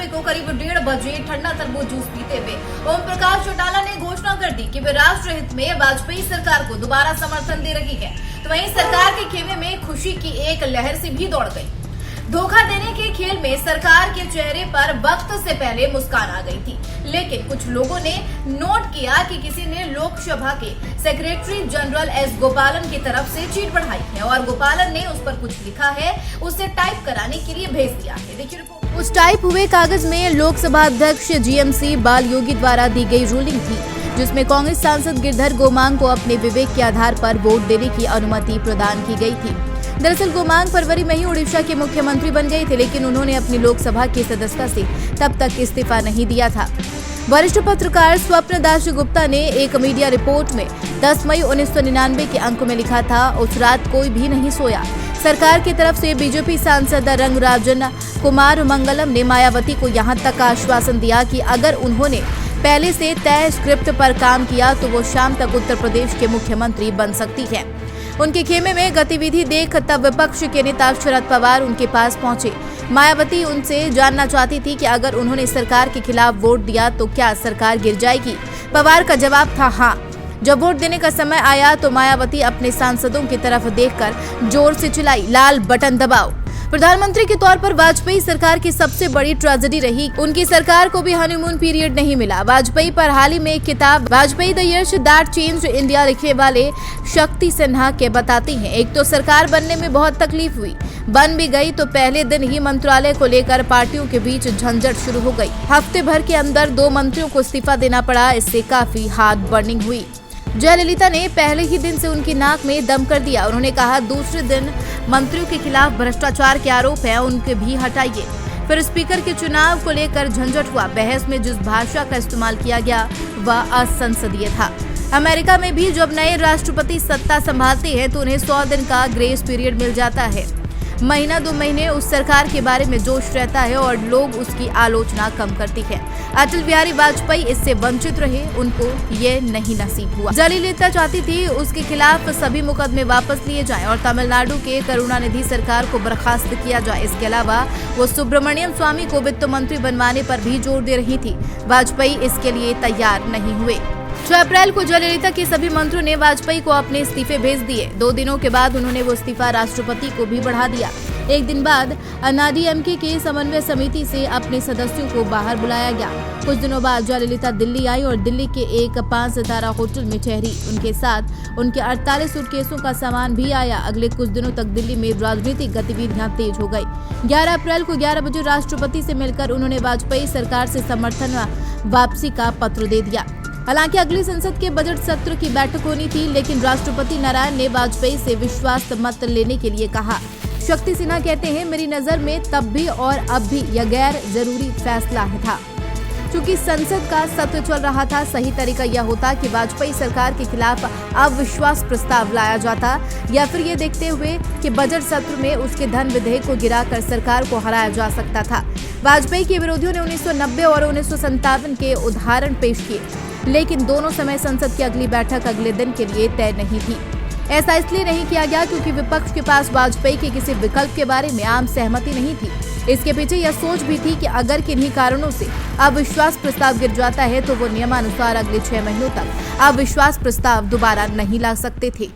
को करीब 1:30 बजे ठंडा तरबूज जूस पीते हुए ओम प्रकाश चौटाला ने घोषणा कर दी कि वे राष्ट्र हित में वाजपेयी सरकार को दोबारा समर्थन दे रही है। तो वहीं सरकार के खेमे में खुशी की एक लहर से भी दौड़ गई। धोखा देने के खेल में सरकार के चेहरे पर वक्त से पहले मुस्कान आ गई थी, लेकिन कुछ लोगों ने नोट किया कि किसी ने लोकसभा के सेक्रेटरी जनरल एस गोपालन की तरफ से चीट बढ़ाई है और गोपालन ने उस पर कुछ लिखा है, उसे टाइप कराने के लिए भेज दिया है। देखिए रिपोर्ट। उस टाइप हुए कागज में लोकसभा अध्यक्ष जीएमसी बाल योगी द्वारा दी गई रूलिंग थी, जिसमें कांग्रेस सांसद गिरधर गोमांग को अपने विवेक के आधार पर वोट देने की अनुमति प्रदान की गई थी। दरअसल गोमांग फरवरी में ही उड़ीसा के मुख्यमंत्री बन गए थे, लेकिन उन्होंने अपनी लोकसभा की सदस्यता से तब तक इस्तीफा नहीं दिया था। वरिष्ठ पत्रकार स्वप्न दास गुप्ता ने एक मीडिया रिपोर्ट में 10 मई 1999 के अंक में लिखा था, उस रात कोई भी नहीं सोया। सरकार की तरफ से बीजेपी सांसद रंगराजन कुमार मंगलम ने मायावती को यहां तक आश्वासन दिया कि अगर उन्होंने पहले से तय स्क्रिप्ट पर काम किया तो वो शाम तक उत्तर प्रदेश के मुख्यमंत्री बन सकती है। उनके खेमे में गतिविधि देख तब विपक्ष के नेता शरद पवार उनके पास पहुंचे। मायावती उनसे जानना चाहती थी कि अगर उन्होंने सरकार के खिलाफ वोट दिया तो क्या सरकार गिर जाएगी। पवार का जवाब था हाँ। जब वोट देने का समय आया तो मायावती अपने सांसदों की तरफ देखकर जोर से चिल्लाई, लाल बटन दबाओ। प्रधानमंत्री के तौर पर वाजपेयी सरकार की सबसे बड़ी ट्रेजेडी रही। उनकी सरकार को भी हनीमून पीरियड नहीं मिला। वाजपेयी पर हाल ही में एक किताब Vajpayee the years that changed India लिखने वाले शक्ति सिन्हा के बताती हैं, एक तो सरकार बनने में बहुत तकलीफ हुई, बन भी गई तो पहले दिन ही मंत्रालय को लेकर पार्टियों के बीच झंझट शुरू हो गई। हफ्ते भर के अंदर 2 मंत्रियों को इस्तीफा देना पड़ा, इससे काफी हार्ट बर्निंग हुई। जयललिता ने पहले ही दिन से उनकी नाक में दम कर दिया। उन्होंने कहा दूसरे दिन मंत्रियों के खिलाफ भ्रष्टाचार के आरोप है, उनके भी हटाइए। फिर स्पीकर के चुनाव को लेकर झंझट हुआ। बहस में जिस भाषा का इस्तेमाल किया गया वह असंसदीय था। अमेरिका में भी जब नए राष्ट्रपति सत्ता संभालते हैं तो उन्हें 100 दिन का ग्रेस पीरियड मिल जाता है। महीना 2 महीने उस सरकार के बारे में जोश रहता है और लोग उसकी आलोचना कम करती है। अटल बिहारी वाजपेयी इससे वंचित रहे, उनको ये नहीं नसीब हुआ। जयललिता चाहती थी उसके खिलाफ सभी मुकदमे वापस लिए जाएं और तमिलनाडु के करुणानिधि सरकार को बर्खास्त किया जाए। इसके अलावा वो सुब्रमण्यम स्वामी को वित्त मंत्री बनवाने पर भी जोर दे रही थी। वाजपेयी इसके लिए तैयार नहीं हुए। 6 अप्रैल को जयललिता के सभी मंत्रियों ने वाजपेयी को अपने इस्तीफे भेज दिए। 2 दिनों के बाद उन्होंने वो इस्तीफा राष्ट्रपति को भी बढ़ा दिया। एक दिन बाद अन्नाडीएमके के समन्वय समिति से अपने सदस्यों को बाहर बुलाया गया। कुछ दिनों बाद जयललिता दिल्ली आई और दिल्ली के एक 5 सितारा होटल में ठहरी। उनके साथ उनके 48 सूटकेसों का सामान भी आया। अगले कुछ दिनों तक दिल्ली में राजनीतिक गतिविधियां तेज हो गई। 11 अप्रैल को 11 बजे राष्ट्रपति से मिलकर उन्होंने वाजपेयी सरकार से समर्थन वापसी का पत्र दे दिया। हालांकि अगली संसद के बजट सत्र की बैठक होनी थी, लेकिन राष्ट्रपति नारायण ने वाजपेयी से विश्वास मत लेने के लिए कहा। शक्ति सिन्हा कहते हैं, मेरी नजर में तब भी और अब भी यह गैर जरूरी फैसला था। चूंकि संसद का सत्र चल रहा था, सही तरीका यह होता कि वाजपेयी सरकार के खिलाफ अविश्वास प्रस्ताव लाया जाता या फिर ये देखते हुए कि बजट सत्र में उसके धन विधेयक को गिराकर सरकार को हराया जा सकता था। वाजपेयी के विरोधियों ने 1990 और 1957 के उदाहरण पेश किए, लेकिन दोनों समय संसद की अगली बैठक अगले दिन के लिए तय नहीं थी। ऐसा इसलिए नहीं किया गया क्योंकि विपक्ष के पास वाजपेयी के किसी विकल्प के बारे में आम सहमति नहीं थी। इसके पीछे यह सोच भी थी कि अगर किन्हीं कारणों से अविश्वास प्रस्ताव गिर जाता है तो वो नियमानुसार अगले 6 महीनों तक अविश्वास प्रस्ताव दोबारा नहीं ला सकते थे।